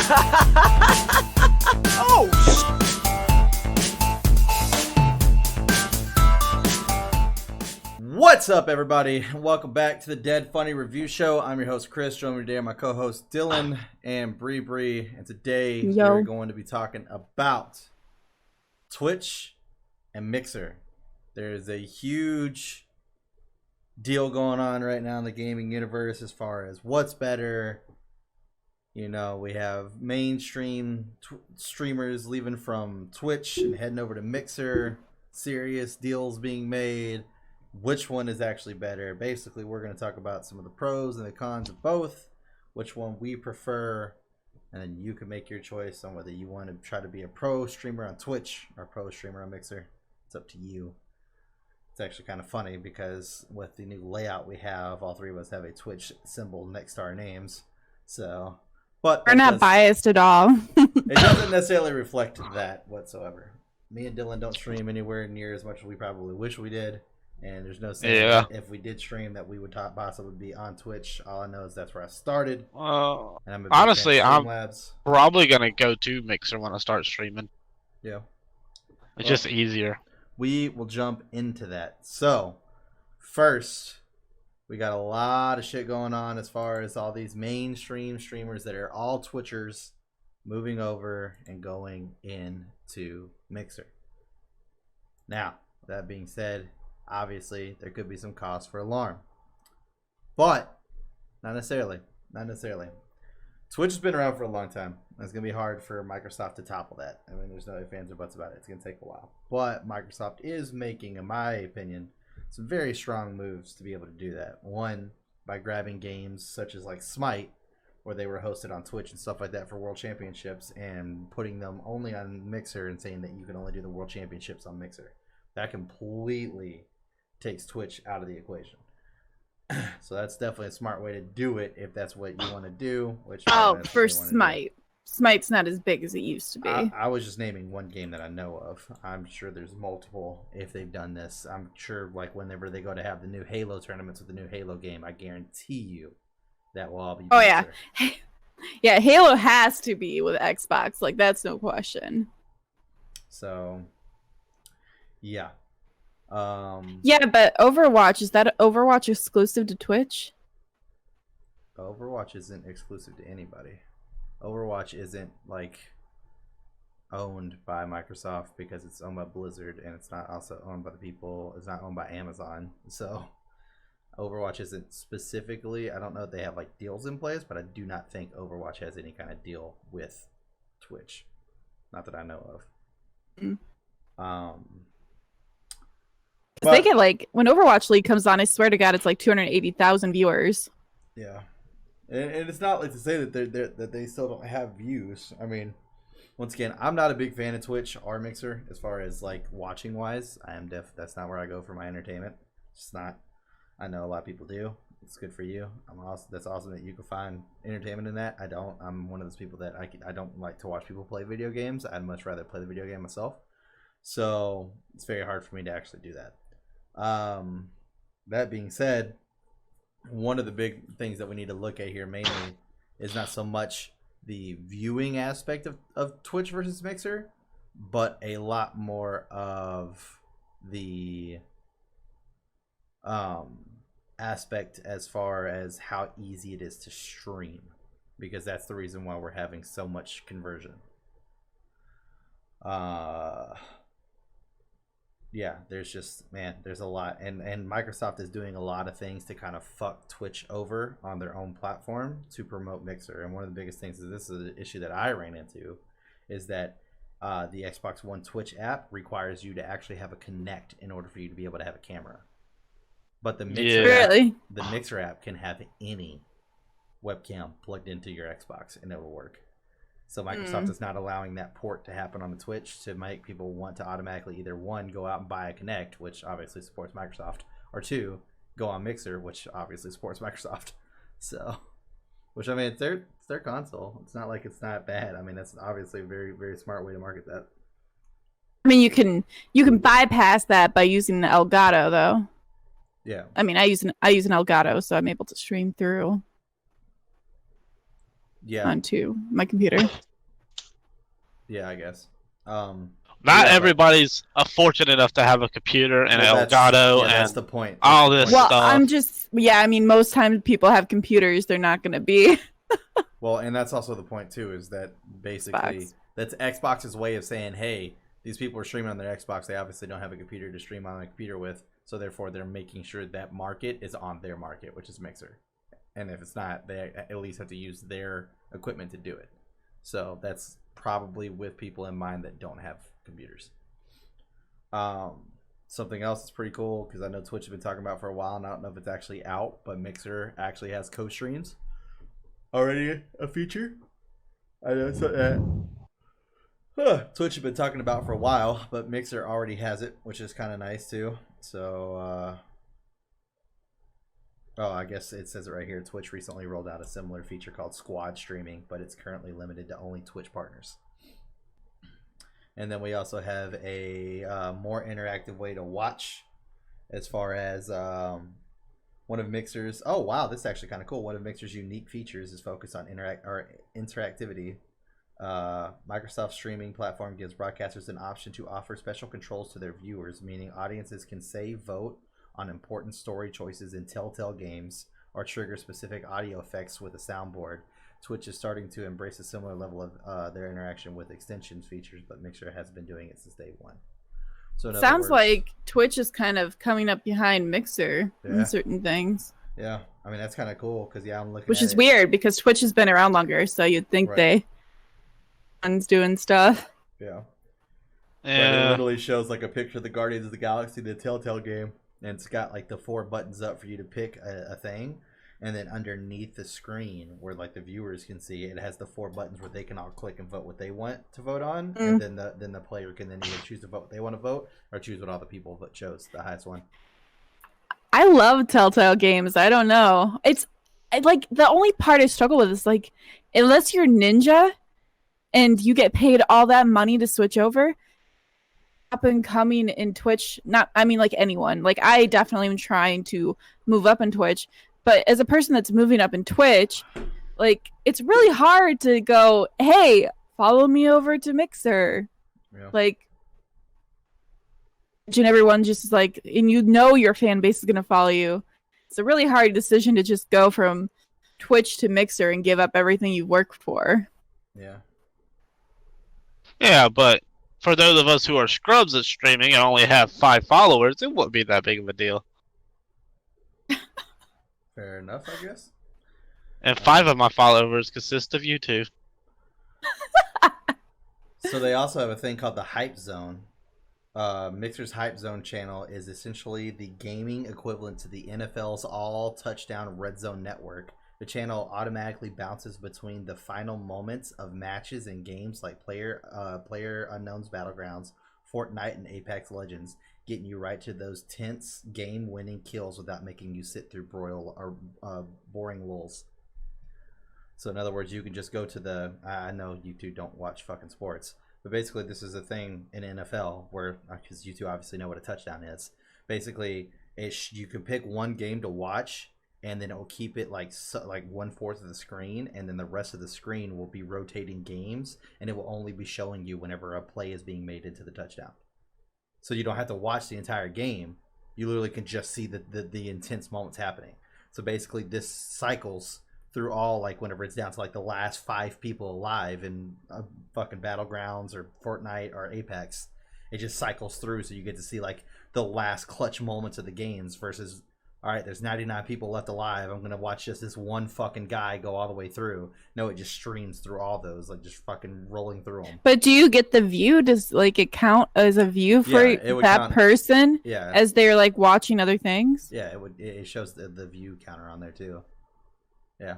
Oh, what's up, everybody? Welcome back to the Dead Funny Review Show. I'm your host, Chris. Joining me today are my co-hosts, Dylan and Bree. And today we're going to be talking about Twitch and Mixer. There's a huge deal going on right now in the gaming universe as far as what's better. You know, we have mainstream streamers leaving from Twitch and heading over to Mixer. Serious deals being made. Which one is actually better? Basically, we're going to talk about some of the pros and the cons of both, which one we prefer, and then you can make your choice on whether you want to try to be a pro streamer on Twitch or a pro streamer on Mixer. It's up to you. It's actually kind of funny because with the new layout we have, all three of us have a Twitch symbol next to our names. So, but we're not biased at all. It doesn't necessarily reflect that whatsoever. Me and Dylan don't stream anywhere near as much as we probably wish we did. And there's no saying that if we did stream that we would possibly be on Twitch. All I know is that's where I started. And honestly, I'm probably going to go to Mixer when I start streaming. Yeah. It's just easier. We will jump into that. So, first, we got a lot of shit going on as far as all these mainstream streamers that are all Twitchers moving over and going into Mixer. Now, that being said, obviously, there could be some cause for alarm. But, not necessarily. Not necessarily. Twitch has been around for a long time. It's going to be hard for Microsoft to topple that. I mean, there's no ifs, ands, or buts about it. It's going to take a while. But Microsoft is making, in my opinion, some very strong moves to be able to do that. One, by grabbing games such as like Smite, where they were hosted on Twitch and stuff like that for World Championships, and putting them only on Mixer and saying that you can only do the World Championships on Mixer. That completely takes Twitch out of the equation. So that's definitely a smart way to do it if that's what you want to do. Which for Smite. Smite's not as big as it used to be. I was just naming one game that I know of. I'm sure there's multiple if they've done this. I'm sure like whenever they go to have the new Halo tournaments with the new Halo game, I guarantee you that will all be Oh yeah. Yeah, Halo has to be with Xbox. Like that's no question. So yeah. Yeah, but Overwatch, is that Overwatch exclusive to Twitch? Overwatch isn't exclusive to anybody. Overwatch isn't like owned by Microsoft because it's owned by Blizzard, and it's not also owned by the people. It's not owned by Amazon. So Overwatch isn't specifically. I don't know if they have like deals in place, but I do not think Overwatch has any kind of deal with Twitch. Not that I know of. But they get like when Overwatch League comes on, I swear to God, it's like 280,000 viewers. Yeah, and it's not like to say that they still don't have views. I mean, once again, I'm not a big fan of Twitch or Mixer as far as like watching wise. I am that's not where I go for my entertainment. It's not. I know a lot of people do. It's good for you. That's awesome that you can find entertainment in that. I don't. I'm one of those people that I don't like to watch people play video games. I'd much rather play the video game myself. So it's very hard for me to actually do that. That being said, one of the big things that we need to look at here mainly is not so much the viewing aspect of Twitch versus Mixer, but a lot more of the aspect as far as how easy it is to stream, because that's the reason why we're having so much conversion. Yeah, there's a lot, and Microsoft is doing a lot of things to kind of fuck Twitch over on their own platform to promote Mixer. And one of the biggest things is this is an issue that I ran into, is that the Xbox One Twitch app requires you to actually have a Kinect in order for you to be able to have a camera. But the Mixer app can have any webcam plugged into your Xbox and it will work. So Microsoft is not allowing that port to happen on the Twitch to make people want to automatically either one, go out and buy a Kinect, which obviously supports Microsoft, or two, go on Mixer, which obviously supports Microsoft. So, which I mean, it's their console. It's not like it's not bad. I mean, that's obviously a very, very smart way to market that. I mean, you can bypass that by using the Elgato, though. Yeah. I mean, I use an Elgato, so I'm able to stream through. Yeah. onto my computer. Yeah, I guess. Not everybody's fortunate enough to have a computer and Elgato and that's the point. all this well, stuff. I'm just I mean, most times people have computers, they're not going to be. Well, and that's also the point too, is that basically that's Xbox's way of saying, hey, these people are streaming on their Xbox. They obviously don't have a computer to stream on a computer with, so therefore they're making sure that market is on their market, which is Mixer. And if it's not, they at least have to use their equipment to do it. So that's probably with people in mind that don't have computers. Something else that's pretty cool, because I know Twitch has been talking about for a while, and I don't know if it's actually out, but Mixer actually has co-streams. Already a feature. I know so Twitch has been talking about for a while, but Mixer already has it, which is kind of nice too. So, I guess it says it right here. Twitch recently rolled out a similar feature called Squad Streaming, but it's currently limited to only Twitch partners. And then we also have a more interactive way to watch, as far as one of Mixer's. Oh wow, this is actually kind of cool. One of Mixer's unique features is focused on interactivity. Microsoft's streaming platform gives broadcasters an option to offer special controls to their viewers, meaning audiences can save vote on important story choices in Telltale games or trigger specific audio effects with a soundboard. Twitch is starting to embrace a similar level of their interaction with extensions features, but Mixer has been doing it since day one. So sounds like Twitch is kind of coming up behind Mixer in certain things. Yeah, I mean that's kind of cool because I'm looking. Which is weird because Twitch has been around longer, so you'd think they doing stuff. Yeah. But it literally shows like a picture of the Guardians of the Galaxy, the Telltale game, and it's got like the 4 buttons up for you to pick a thing, and then underneath the screen where like the viewers can see, it has the 4 buttons where they can all click and vote what they want to vote on, and then the player can then either choose to vote what they want to vote or choose what all the people chose, the highest one. I love Telltale games. I don't know. It's like the only part I struggle with is like, unless you're Ninja and you get paid all that money to switch over, up and coming in Twitch, like anyone. Like I definitely am trying to move up in Twitch, but as a person that's moving up in Twitch, like it's really hard to go, hey, follow me over to Mixer. Yeah. Like, and everyone just is like, and your fan base is going to follow you. It's a really hard decision to just go from Twitch to Mixer and give up everything you worked for. Yeah. Yeah, but for those of us who are scrubs at streaming and only have 5 followers, it wouldn't be that big of a deal. Fair enough, I guess. And 5 of my followers consist of you two. So they also have a thing called the Hype Zone. Mixer's Hype Zone channel is essentially the gaming equivalent to the NFL's all touchdown red zone network. The channel automatically bounces between the final moments of matches and games like Player Unknown's Battlegrounds, Fortnite, and Apex Legends, getting you right to those tense game-winning kills without making you sit through boring lulls. So in other words, you can just go to the. I know you two don't watch fucking sports. But basically, this is a thing in NFL where, because you two obviously know what a touchdown is. Basically, you can pick one game to watch, and then it will keep it like 1/4 of the screen, and then the rest of the screen will be rotating games, and it will only be showing you whenever a play is being made into the touchdown. So you don't have to watch the entire game. You literally can just see the intense moments happening. So basically, this cycles through all, like whenever it's down to like the last 5 people alive in fucking Battlegrounds or Fortnite or Apex, it just cycles through, so you get to see like the last clutch moments of the games versus, all right, there's 99 people left alive, I'm gonna watch just this one fucking guy go all the way through. No, it just streams through all those, like just fucking rolling through them. But do you get the view? Does like it count as a view for that person? Yeah, as they're like watching other things. Yeah, it shows the view counter on there too. Yeah.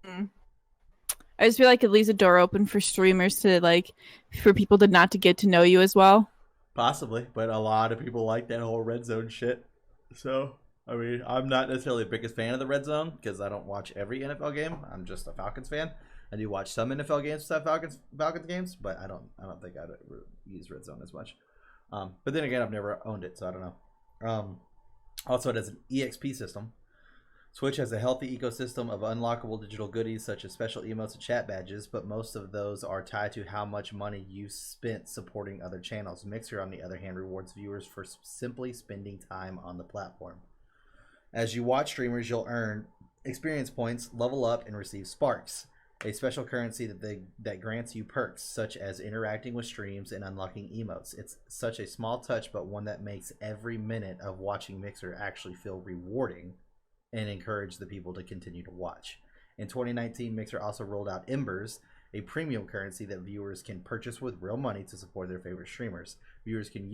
I just feel like it leaves a door open for streamers to for people to not to get to know you as well. Possibly, but a lot of people like that whole red zone shit. So, I mean, I'm not necessarily the biggest fan of the red zone because I don't watch every NFL game. I'm just a Falcons fan. I do watch some NFL games, some Falcons games, but I don't think I'd use red zone as much. But then again, I've never owned it, so I don't know. Also, it has an EXP system. Twitch has a healthy ecosystem of unlockable digital goodies such as special emotes and chat badges, but most of those are tied to how much money you spent supporting other channels. Mixer, on the other hand, rewards viewers for simply spending time on the platform. As you watch streamers, you'll earn experience points, level up, and receive sparks, a special currency that grants you perks such as interacting with streams and unlocking emotes. It's such a small touch, but one that makes every minute of watching Mixer actually feel rewarding and encourage the people to continue to watch. In 2019, Mixer also rolled out Embers, a premium currency that viewers can purchase with real money to support their favorite streamers. Viewers can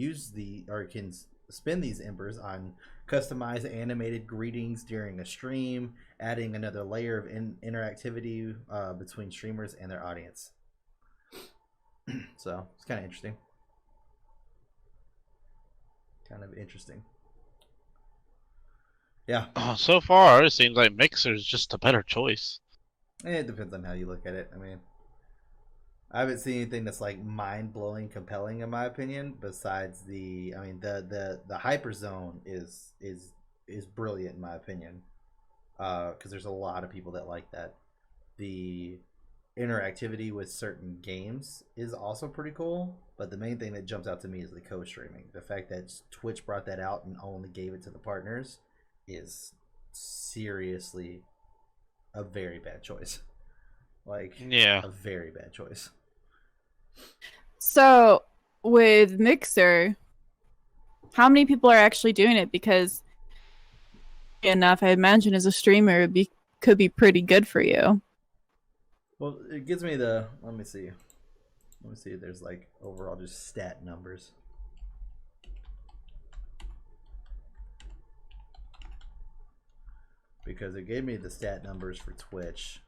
spend these Embers on customized animated greetings during a stream, adding another layer of interactivity between streamers and their audience. So it's kind of interesting. Yeah. So far, it seems like Mixer is just a better choice. It depends on how you look at it. I mean, I haven't seen anything that's like mind-blowing compelling in my opinion, besides the Hyperzone is brilliant in my opinion, because there's a lot of people that like that. The interactivity with certain games is also pretty cool, but the main thing that jumps out to me is the co-streaming. The fact that Twitch brought that out and only gave it to the partners is seriously a very bad choice. Like, yeah, a very bad choice. So with Mixer, how many people are actually doing it? Because enough, I imagine as a streamer, could be pretty good for you. Well, it gives me the, let me see if there's like overall just stat numbers. Because it gave me the stat numbers for Twitch.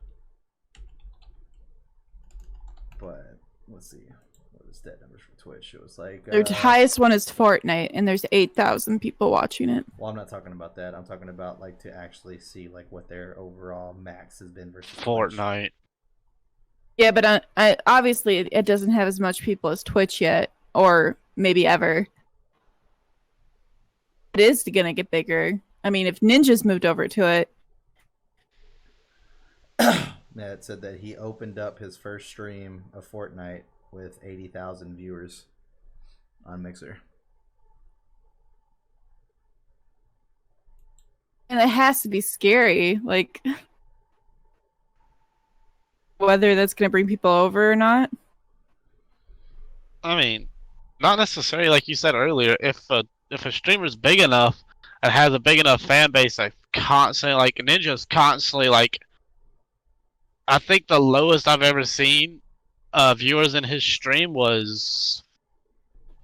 But let's see. What are the stat numbers for Twitch? It was like Their highest one is Fortnite, and there's 8,000 people watching it. Well, I'm not talking about that. I'm talking about like to actually see like what their overall max has been versus Fortnite. Twitch. Yeah, but obviously it doesn't have as much people as Twitch yet, or maybe ever. It is gonna get bigger. I mean, if Ninja's moved over to it. Matt said that he opened up his first stream of Fortnite with 80,000 viewers on Mixer. And it has to be scary, like whether that's going to bring people over or not. I mean, not necessarily, like you said earlier. If a streamer's big enough and has a big enough fan base that constantly, like Ninja's constantly, like, I think the lowest I've ever seen viewers in his stream was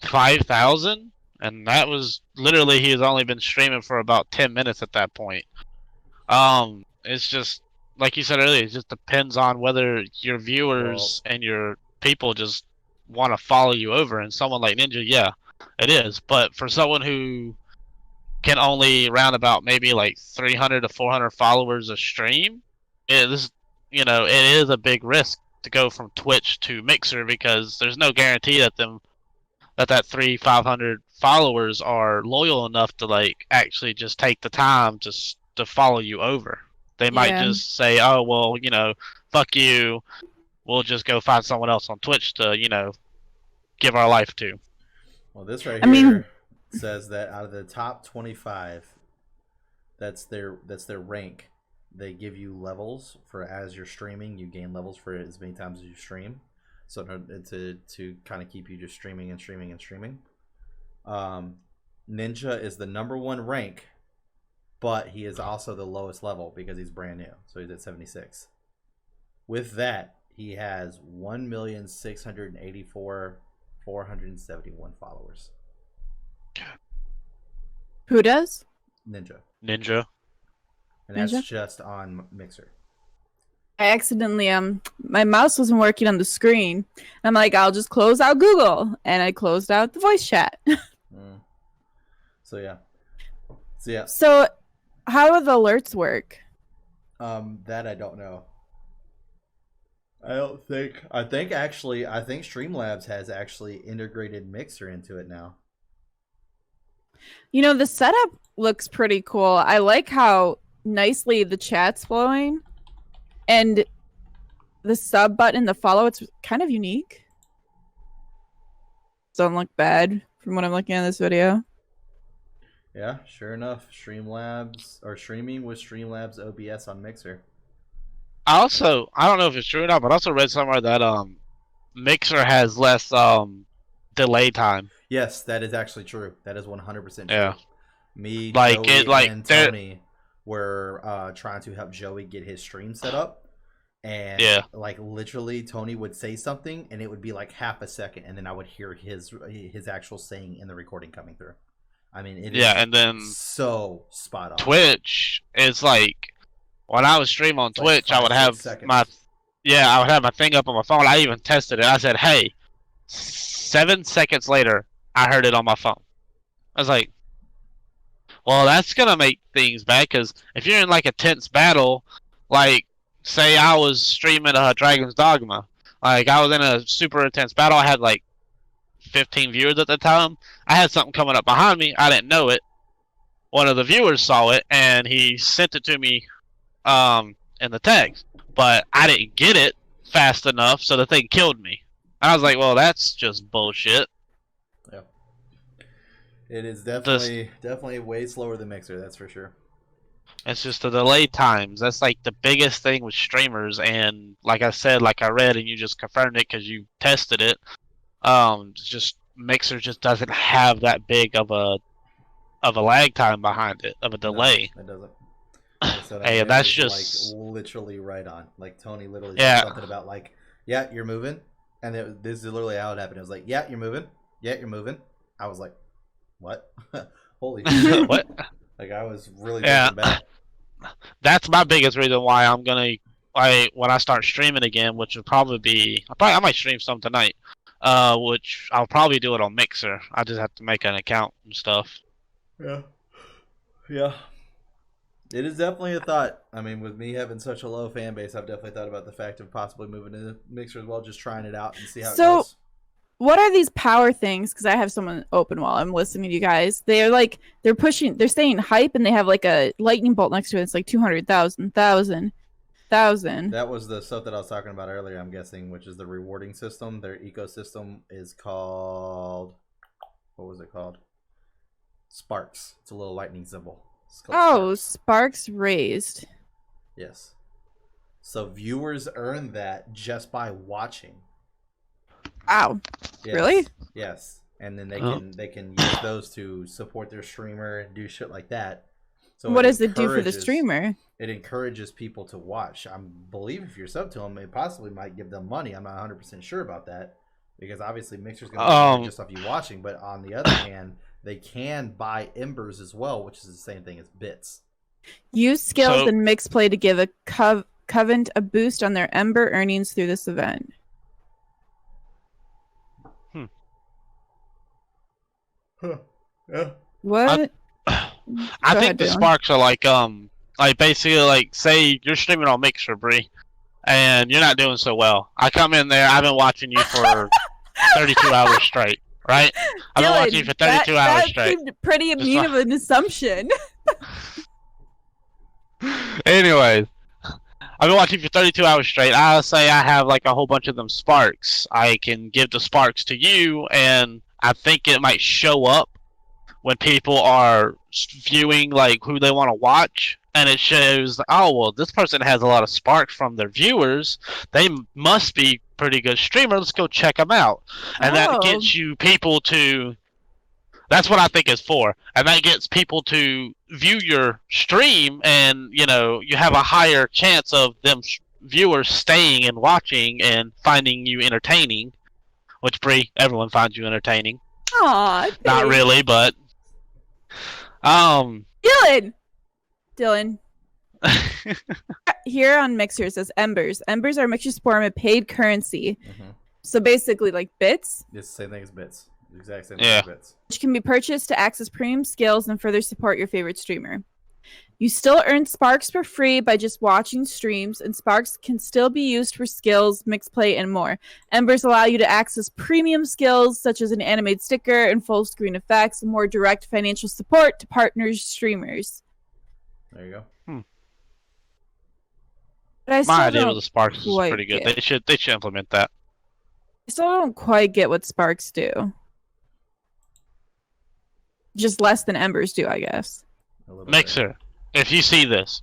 5,000, and that was literally, he has only been streaming for about 10 minutes at that point. It's just like you said earlier, it just depends on whether your viewers and your people just want to follow you over. And someone like Ninja, yeah, it is. But for someone who can only round about maybe like 300 to 400 followers a stream, it is a big risk to go from Twitch to Mixer, because there's no guarantee that that 500 followers are loyal enough to like actually just take the time to follow you over. They might just say, oh, well, fuck you. We'll just go find someone else on Twitch to, give our life to. Well, this right here says that out of the top 25, that's their rank. They give you levels for as you're streaming. You gain levels for as many times as you stream. So to kind of keep you just streaming and streaming and streaming. Ninja is the #1 rank, but he is also the lowest level because he's brand new. So he's at 76. With that, he has 1,684,471 followers. Who does? Ninja. And that's just on Mixer. I accidentally my mouse wasn't working on the screen. I'm like, I'll just close out Google, and I closed out the voice chat. So yeah. So how do the alerts work? That I don't know. I think Streamlabs has actually integrated Mixer into it now. The setup looks pretty cool. I like how nicely the chat's flowing, and the sub button, the follow, it's kind of unique. Doesn't look bad from what I'm looking at in this video. Yeah, sure enough, Streamlabs or streaming with Streamlabs OBS on Mixer. I don't know if it's true or not, but I also read somewhere that Mixer has less delay time. Yes, that is actually true. That is 100% true. Yeah. Me, Like, Joey, it, like, and there- Tony were trying to help Joey get his stream set up. And Yeah. like literally Tony would say something and it would be like half a second and then I would hear his actual saying in the recording coming through. I mean, it is and then so spot on. Twitch is like, when I was streaming on It's like Twitch, I would 5-6 have seconds. I would have my thing up on my phone. I even tested it. I said, hey, 7 seconds later, I heard it on my phone. I was like, well, that's going to make things bad, because if you're in like a tense battle, like, say I was streaming Dragon's Dogma. Like, I was in a super intense battle. I had like 15 viewers at the time. I had something coming up behind me. I didn't know it. One of the viewers saw it, and he sent it to me in the text. But I didn't get it fast enough, so the thing killed me. And I was like, well, that's just bullshit. Yeah. It is definitely way slower than Mixer, that's for sure. It's just the delay times. That's like the biggest thing with streamers. And like I said, like I read, and you just confirmed it because you tested it. Just Mixer just doesn't have that big of a lag time behind it, of a delay. No, it doesn't. Like I said, I Hey, mean, that's it was, just like literally right on. Like Tony literally Yeah. said something about like, yeah, you're moving, and this is literally how it happened. It was like, yeah, you're moving, yeah, you're moving. I was like, what? Holy shit! what? Like I was really Yeah. taken back. That's my biggest reason why I'm gonna, when I start streaming again, which will probably be, I might stream some tonight. Which I'll probably do it on Mixer. I just have to make an account and stuff. Yeah. Yeah. It is definitely a thought. I mean, with me having such a low fan base, I've definitely thought about the fact of possibly moving to Mixer as well, just trying it out and see how it So- goes. What are these power things? Because I have someone open while I'm listening to you guys. They're saying hype, and they have like a lightning bolt next to it. It's like 200,000. That was the stuff that I was talking about earlier, I'm guessing, which is the rewarding system. Their ecosystem is called... What was it called? Sparks. It's a little lightning symbol. It's called Oh, Sparks. sparks raised. Yes. So viewers earn that just by watching. Wow. Yes. Really? Yes. And then Oh. they can use those to support their streamer and do shit like that. So What does it do for the encourages- streamer? It encourages people to watch. I believe if you're sub to them, it possibly might give them money. I'm not 100% sure about that because obviously Mixer's going to be just off you watching. But on the other hand, they can buy embers as well, which is the same thing as bits. Use skills So- and mix play to give a Covent a boost on their Ember earnings through this event. Yeah. What? I Go think ahead, the Dylan. sparks are like basically like, say you're streaming on Mixer, Bree, and you're not doing so well. I come in there, I've been watching you for 32 hours straight, right? I've been watching you for 32 hours that straight. seemed pretty immune of an assumption. Anyways, I've been watching for 32 hours straight. I'll say I have like a whole bunch of them sparks. I can give the sparks to you, and I think it might show up when people are viewing like who they want to watch, and it shows, oh well, this person has a lot of sparks from their viewers. They must be pretty good streamer. Let's go check them out, and that Oh. gets you people to. That's what I think it's for, and that gets people to view your stream, and you have a higher chance of them viewers staying and watching and finding you entertaining. Which, Bree, everyone finds you entertaining. Aw, Not thanks. really, but Dylan. Here on Mixer it says Embers. Embers are Mixer's form of paid currency. Mm-hmm. So basically like bits, It's the same thing as bits. The exact same Yeah. thing as bits. which can be purchased to access premium skills and further support your favorite streamer. You still earn Sparks for free by just watching streams, and Sparks can still be used for skills, mix play, and more. Embers allow you to access premium skills such as an animated sticker and full screen effects, and more direct financial support to partners streamers. There you go. I still My idea don't with the Sparks is quite pretty good. get. They should implement that. I still don't quite get what Sparks do. Just less than Embers do, I guess. A little bit. Mixer, if you see this,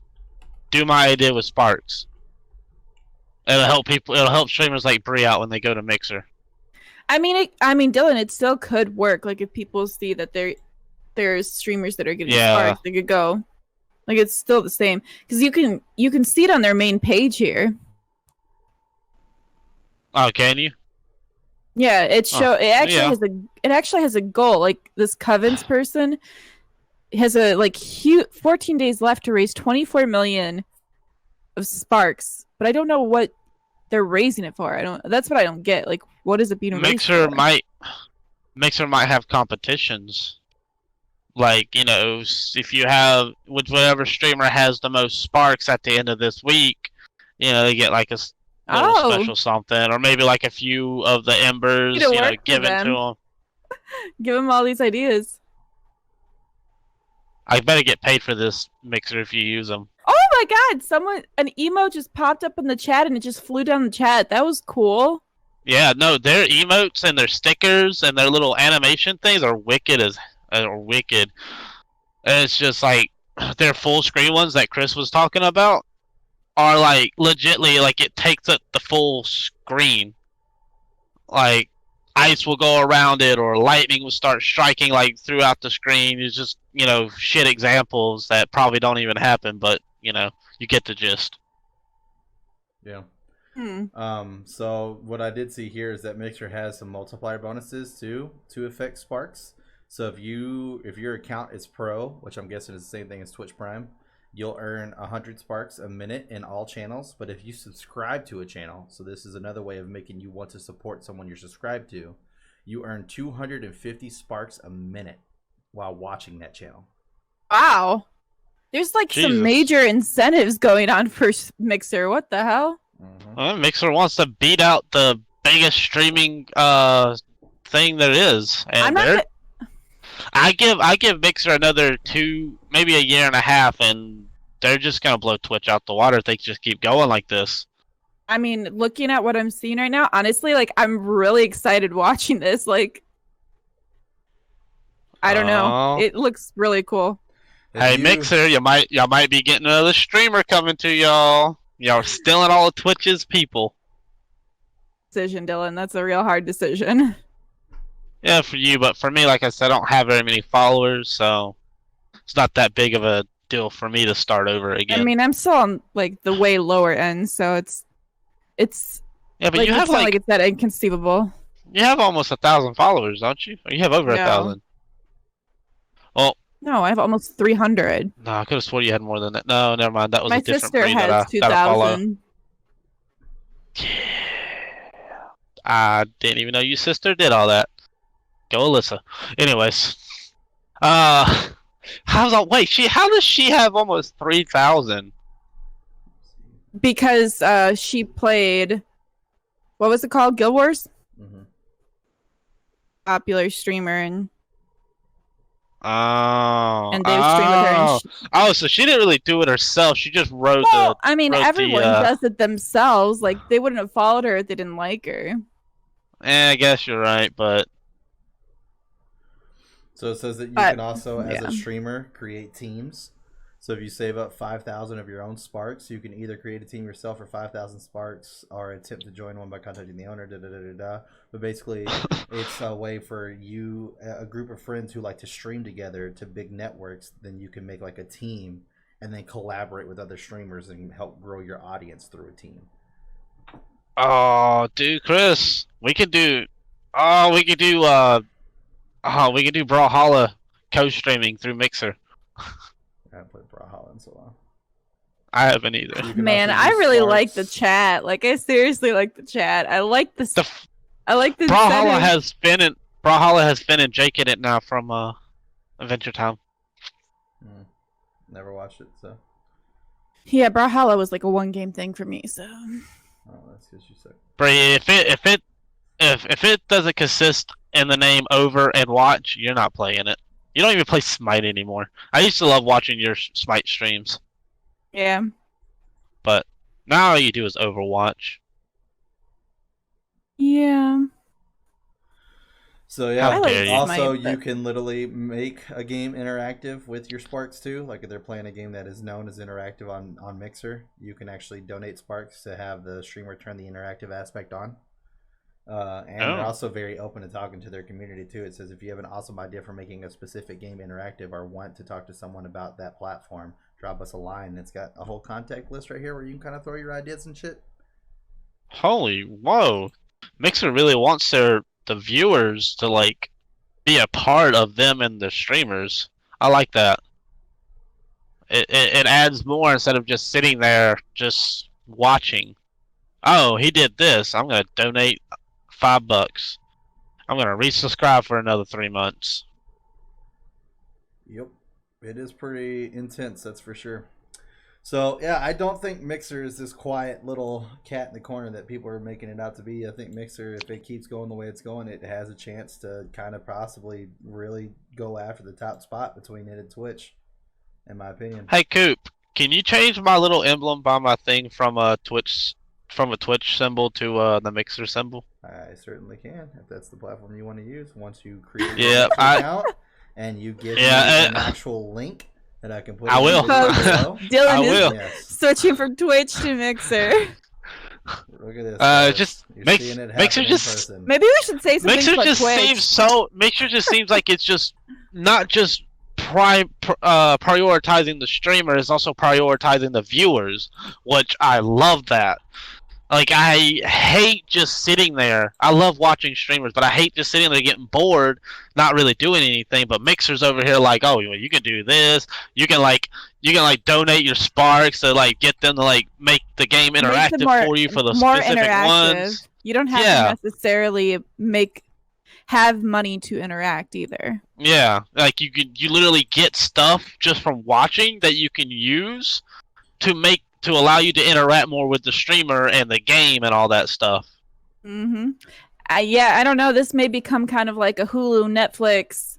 do my idea with Sparks. It'll help people. It'll help streamers like Bree out when they go to Mixer. I mean, Dylan, it still could work. Like if people see that there's streamers that are getting Sparks, they could go. Like it's still the same because you can see it on their main page here. Oh, can you? Yeah, it actually has a goal. Like this Covens person has a huge 14 days left to raise 24 million of Sparks, but I don't know what they're raising it for. That's what I don't get. Like, what is it being raised for? Mixer might have competitions. Like, you know, if you have whatever streamer has the most Sparks at the end of this week, you know, they get like a little special something, or maybe like a few of the Embers, given to them. Give them all these ideas. I better get paid for this, Mixer, if you use them. Oh my god, an emo just popped up in the chat and it just flew down the chat. That was cool. Yeah, no, their emotes and their stickers and their little animation things are wicked. And it's just like their full screen ones that Chris was talking about are like legitly like it takes up the full screen. Like ice will go around it or lightning will start striking like throughout the screen. It's just, shit examples that probably don't even happen, but you get the gist. Yeah. So what I did see here is that Mixer has some multiplier bonuses too to affect Sparks. So if your account is pro, which I'm guessing is the same thing as Twitch Prime, you'll earn 100 Sparks a minute in all channels. But if you subscribe to a channel, so this is another way of making you want to support someone you're subscribed to, you earn 250 Sparks a minute while watching that channel. Wow. There's some major incentives going on for Mixer. What the hell? Well, Mixer wants to beat out the biggest streaming thing there is. And I give Mixer another 2, maybe a year and a half, and they're just gonna blow Twitch out the water if they just keep going like this. I mean, looking at what I'm seeing right now, honestly, I'm really excited watching this. I don't know. It looks really cool. Hey, Mixer, y'all might be getting another streamer coming to y'all. Y'all are stealing all of Twitch's people. Decision, Dylan. That's a real hard decision. Yeah, for you, but for me, like I said, I don't have very many followers, so it's not that big of a deal for me to start over again. I mean, I'm still on the way lower end, so it's yeah, but you have it's not like it's that inconceivable. You have almost 1,000 followers, don't you? Or you have over 1,000. Well, no, I have almost 300. No, I could have sworn you had more than that. No, never mind. That was my a different sister has 2,000. Yeah. I didn't even know your sister did all that. Go, Alyssa. Anyways, how does she have almost 3,000? Because she played, what was it called? Guild Wars? Mm-hmm. Popular streamer and they streamed with her. So she didn't really do it herself. She just wrote everyone does it themselves. They wouldn't have followed her if they didn't like her. I guess you're right, but so it says that you can also, as a streamer, create teams. So if you save up 5,000 of your own Sparks, you can either create a team yourself for 5,000 Sparks or attempt to join one by contacting the owner. But basically, it's a way for you, a group of friends who like to stream together to big networks. Then you can make a team and then collaborate with other streamers and help grow your audience through a team. Oh, dude, Chris, we could do Brawlhalla co-streaming through Mixer. I haven't played Brawlhalla in so long. I haven't either. Man, I really like the chat. I seriously like the chat. I like the Brawlhalla has Finn and Jake in it now from Adventure Time. Never watched it, so. Yeah, Brawlhalla was a one game thing for me, so. Oh, that's because you said. Bray, if it doesn't consist in the name over and watch, you're not playing it. You don't even play Smite anymore. I used to love watching your Smite streams. Yeah. But Now all you do is Overwatch. Yeah. So How yeah, I like dare you. also Smite, you but- can literally make a game interactive with your Sparks too. Like if they're playing a game that is known as interactive on Mixer, you can actually donate Sparks to have the streamer turn the interactive aspect on. And they're Oh. also very open to talking to their community too. It says if you have an awesome idea for making a specific game interactive or want to talk to someone about that platform, drop us a line. It's got a whole contact list right here where you can kind of throw your ideas and shit. Holy whoa. Mixer really wants the viewers to like be a part of them and the streamers. I like that. It adds more instead of just sitting there just watching. Oh, he did this. I'm gonna donate $5. I'm gonna resubscribe for another 3 months. Yep, it is pretty intense, that's for sure. So yeah, I don't think Mixer is this quiet little cat in the corner that people are making it out to be. I think Mixer, if it keeps going the way it's going, it has a chance to kind of possibly really go after the top spot between it and Twitch, in my opinion. Hey Coop, can you change my little emblem by my thing from a Twitch symbol to the Mixer symbol? I certainly can, if that's the platform you want to use. Once you create Yeah, your Mixer I- account and you give me Yeah, an actual link that I can put I in will. the video below. Dylan I is will. Yes. switching from Twitch to Mixer. Look at this. guys. Just You're Mix- seeing it Mixer happen in just- person. Maybe we should say something Mixer about just Twitch. seems like it's just not just prioritizing the streamer, it's also prioritizing the viewers, which I love that. Like I hate just sitting there. I love watching streamers, but I hate just sitting there getting bored, not really doing anything. But Mixer's over here like, oh, you can do this. You can donate your Sparks to like get them to like make the game Makes it interactive for you for the more specific interactive. ones. You don't have Yeah. to necessarily have money to interact either. Yeah, like you literally get stuff just from watching that you can use to allow you to interact more with the streamer and the game and all that stuff. Mm-hmm. Yeah, I don't know. This may become kind of like a Hulu, Netflix,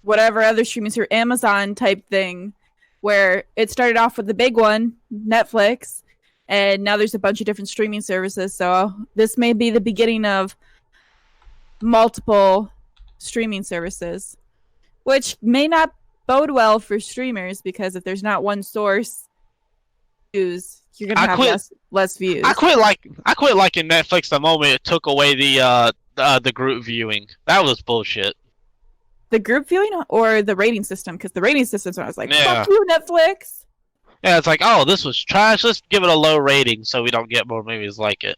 whatever other streaming service, Amazon type thing, where it started off with the big one, Netflix, and now there's a bunch of different streaming services. So this may be the beginning of multiple streaming services, which may not bode well for streamers because if there's not one source views, you're gonna have less views. I quit liking Netflix the moment it took away the group viewing. That was bullshit. The group viewing or the rating system? Because the rating system, I was like, Yeah. fuck you, Netflix. Yeah, it's like, oh, this was trash. Let's give it a low rating so we don't get more movies like it.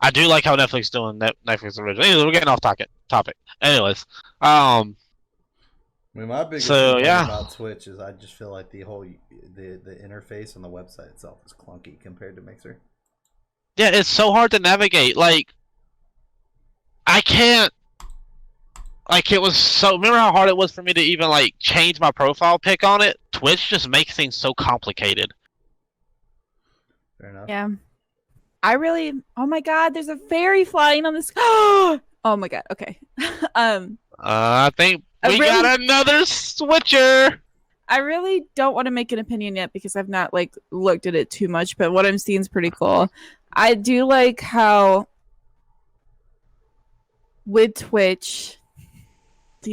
I do like how Netflix doing Netflix original. Anyways, we're getting off topic. Anyways, I mean, my biggest So, complaint yeah. about Twitch is I just feel like the whole the interface on the website itself is clunky compared to Mixer. yeah, it's so hard to navigate. Like, I can't. Like, it was so. Remember how hard it was for me to even like change my profile pic on it? Twitch just makes things so complicated. Fair enough. Yeah. Oh my god, there's a fairy flying on this. Oh my god, okay. I think I we really- got another switcher. I really don't want to make an opinion yet because I've not like looked at it too much, but what I'm seeing is pretty cool. I do like how with Twitch,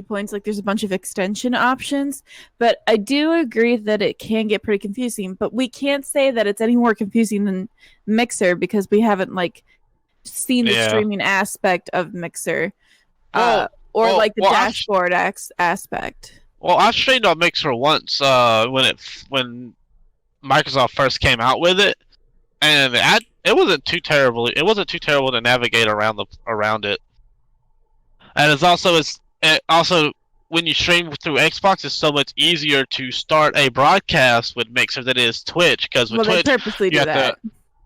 points like there's a bunch of extension options, but I do agree that it can get pretty confusing. But we can't say that it's any more confusing than Mixer because we haven't like seen the Yeah. streaming aspect of Mixer, Well- or well- like the well, dashboard aspect. Well, I streamed on Mixer once when Microsoft first came out with it, and it wasn't too terrible. It wasn't too terrible to navigate around it. And it's also when you stream through Xbox, it's so much easier to start a broadcast with Mixer than it is Twitch. Because with Well, they Twitch, purposely you do have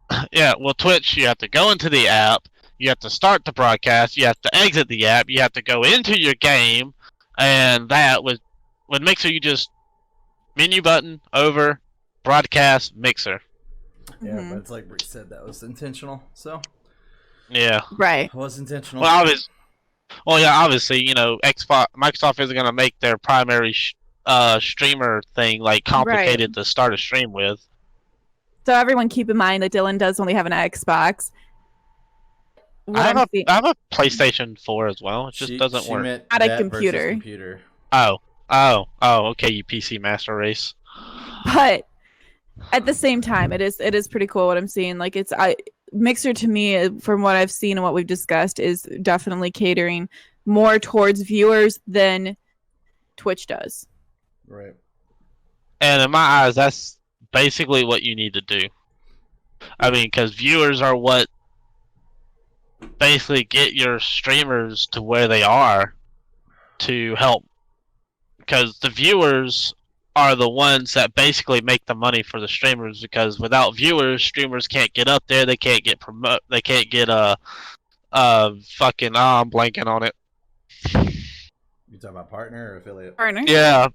that. Twitch, you have to go into the app, you have to start the broadcast, you have to exit the app, you have to go into your game, and that with Mixer, you just menu button over broadcast Mixer. Yeah, Mhm. but it's like Bree said, that was intentional. So Yeah. Right. it was intentional. Well, obviously, you know, Microsoft isn't going to make their primary streamer thing like complicated to start a stream with. So everyone keep in mind that Dylan does only have an Xbox. What I'm seeing, I have a PlayStation 4 as well. It just doesn't she work. meant Not a that versus computer. computer. Oh, okay, you PC Master Race. but at the same time, it is pretty cool what I'm seeing. Like Mixer to me, from what I've seen and what we've discussed, is definitely catering more towards viewers than Twitch does. Right. And in my eyes, that's basically what you need to do. I mean, because viewers are what basically get your streamers to where they are to help. Because the viewers are the ones that basically make the money for the streamers. Because without viewers, streamers can't get up there. They can't get promote. They can't get fucking. I'm blanking on it. You talking about partner or affiliate? Partner. Yeah,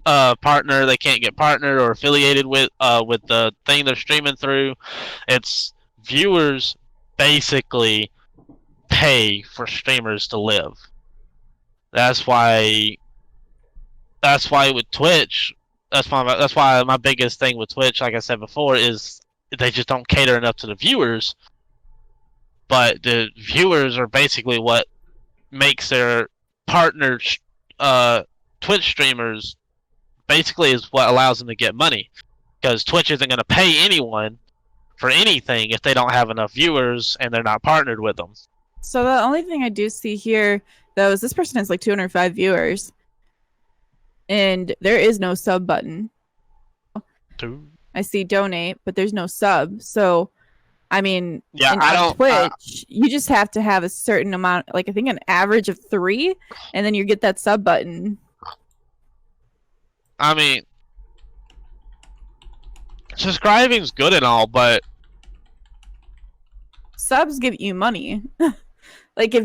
partner. They can't get partnered or affiliated with the thing they're streaming through. It's viewers basically pay for streamers to live. That's why with Twitch. That's why my biggest thing with Twitch, like I said before, is they just don't cater enough to the viewers. But the viewers are basically what makes their partner Twitch streamers basically is what allows them to get money, because Twitch isn't going to pay anyone for anything if they don't have enough viewers and they're not partnered with them. So the only thing I do see here, though, is this person has like 205 viewers, and there is no sub button. I see donate, but there's no sub. So, I mean, on Twitch, you just have to have a certain amount, like I think an average of 3, and then you get that sub button. I mean, subscribing's good and all, subs give you money. Like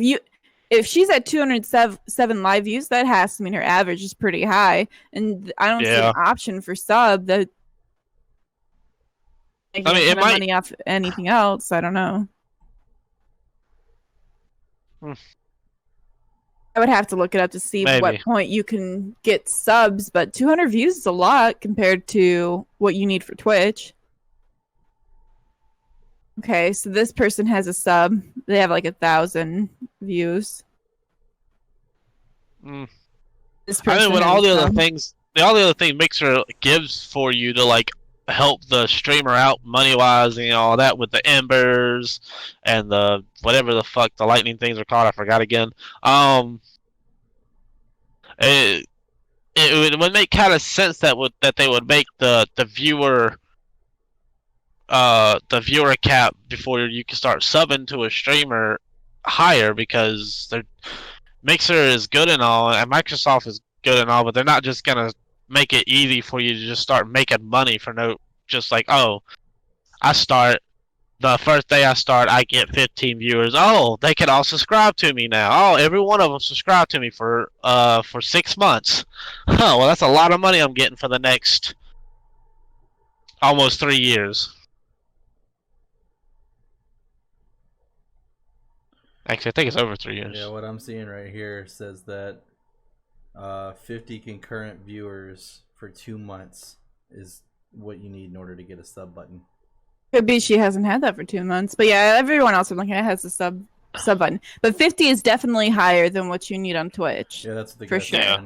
if she's at 207 live views, that has to mean her average is pretty high, and I don't see an option for sub that. I mean, it might money off anything else. I don't know. I would have to look it up to see what point you can get subs, but 200 views is a lot compared to what you need for Twitch. Okay, so this person has a sub. They have like 1,000 views. This person, I mean, with all the other things, Mixer gives for you to like help the streamer out money wise, and all that with the embers and the whatever the fuck the lightning things are called. I forgot again. It would make kind of sense that they would make the viewer cap before you can start subbing to a streamer higher, because their Mixer is good and all, and Microsoft is good and all, but they're not just gonna make it easy for you to just start making money for just like, oh, the first day I start, I get 15 viewers. Oh, they can all subscribe to me now. Oh, every one of them subscribe to me for 6 months. Oh, well, that's a lot of money I'm getting for the next almost 3 years. Actually, I think it's over 3 years. Yeah, what I'm seeing right here says that 50 concurrent viewers for 2 months is what you need in order to get a sub button. Could be she hasn't had that for 2 months, but yeah, everyone else I'm looking at has a sub button. But 50 is definitely higher than what you need on Twitch. Yeah, that's what the for sure. Yeah.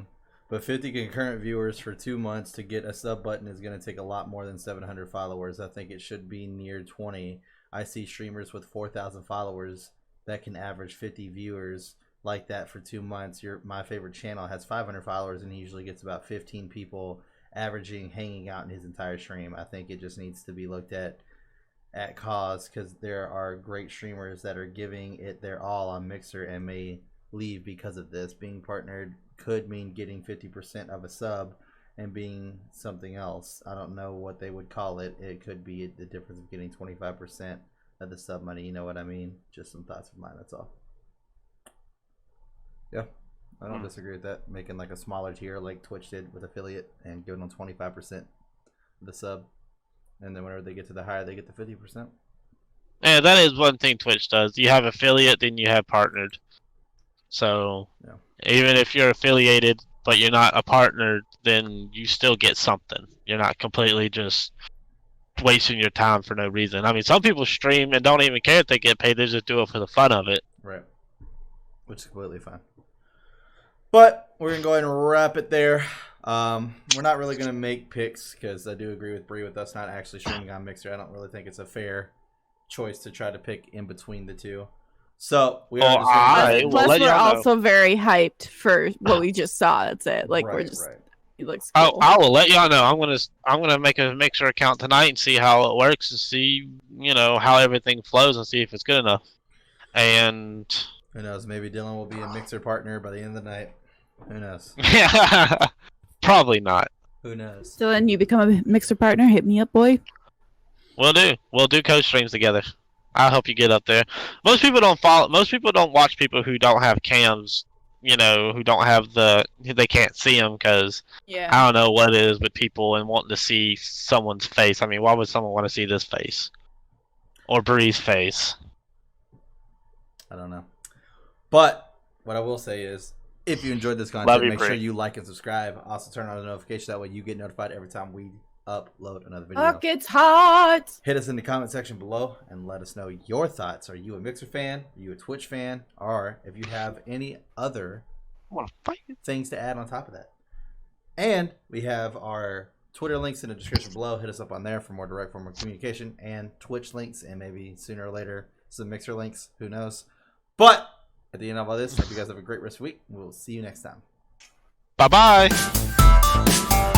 But 50 concurrent viewers for 2 months to get a sub button is going to take a lot more than 700 followers. I think it should be near 20. I see streamers with 4,000 followers that can average 50 viewers like that for 2 months. My favorite channel has 500 followers, and he usually gets about 15 people averaging hanging out in his entire stream. I think it just needs to be looked at cause, because there are great streamers that are giving it their all on Mixer and may leave because of this. Being partnered could mean getting 50% of a sub and being something else. I don't know what they would call it. It could be the difference of getting 25% of the sub money. You know what I mean? Just some thoughts of mine, that's all. Yeah, I don't disagree with that. Making like a smaller tier like Twitch did with affiliate and giving them 25% of the sub. And then whenever they get to the higher, they get the 50%. Yeah, that is one thing Twitch does. You have affiliate, then you have partnered. So even if you're affiliated, but you're not a partner, then you still get something. You're not completely just wasting your time for no reason. I mean, some people stream and don't even care if they get paid; they just do it for the fun of it. Right. Which is completely fine. But we're gonna go ahead and wrap it there. We're not really gonna make picks because I do agree with Bree with us not actually streaming on Mixer. I don't really think it's a fair choice to try to pick in between the two. So we are just gonna We'll Plus, let we're y'all know. also very hyped for what we just saw. That's it. Like we're right, just. right. It looks Oh, cool. I will let y'all know. I'm gonna make a Mixer account tonight and see how it works and see how everything flows and see if it's good enough. And Who knows? Maybe Dylan will be a Mixer partner by the end of the night. Who knows? probably not. Who knows? Dylan, you become a Mixer partner. Hit me up, boy. We'll do co-streams together. I'll help you get up there. Most people don't watch people who don't have cams. Who don't have they can't see them because Yeah. I don't know what it is with people and wanting to see someone's face. I mean, why would someone want to see this face or Bree's face? I don't know. But what I will say is, if you enjoyed this Love content, you, make sure Bree. you like and subscribe. Also, turn on the notification. That way you get notified every time we upload another video. Fuck, it's hot. Hit us in the comment section below and let us know your thoughts. Are you a Mixer fan? Are you a Twitch fan? Or if you have any other I want to fight. things to add on top of that. And we have our Twitter links in the description below. Hit us up on there for more direct form of communication, and Twitch links, and maybe sooner or later some Mixer links. Who knows? But at the end of all this, hope you guys have a great rest of the week. We'll see you next time. Bye bye.